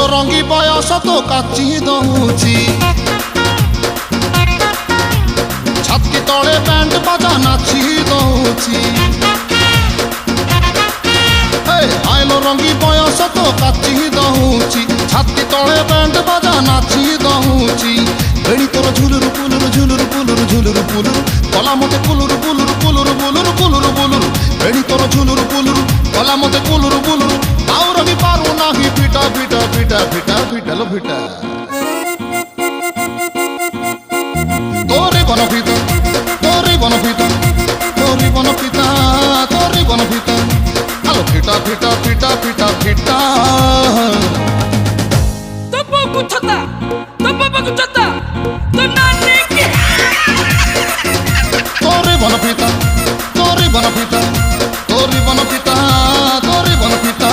ଆଇଲୋ ରଙ୍ଗି ବୟସ ତ କାଚି ଦଉଛି ଛାତି ତଳେ ବ୍ୟାଣ୍ଡ ବାଜା ନାଚି ଦଉଛି ଆଇଲୋ ରଙ୍ଗି ବୟସ ତ କାଚି ଦଉଛି ଛାତି ତଳେ ବ୍ୟାଣ୍ଡ ବାଜା ନାଚି ଦଉଛି ବେଣୀ ତୋର ଝୁଲୁରୁ ପୁଲୁରୁ ଝୁଲୁରୁ ପୁଲୁରୁ ଝୁଲୁରୁ ପୁଲୁରୁ କଲା ମତେ କୁଲୁରୁ ବୁଲୁରୁ କୁଲୁରୁ ବୁଲୁରୁ କୁଲୁରୁ ବୁଲୁରୁ ବେଣୀ ତୋର ଝୁଲୁରୁ ପୁଲୁରୁ କଲା ମତେ କୁଲୁରୁ ବୁଲୁରୁ ଆଉ ରହି ପାରୁ ନାହିଁ ପିଟା ପିଟା ପିଟା ପିଟା ପିଟାଲୋ ପିଟା ତୋରି ବନ ପିତା ତୋରି ବନ ପିତା ତୋରି ବନ ପିତା ତୋରି ବନ ପିତା আলো ফিটা ফিটা ফিটা ফিটা ফিটা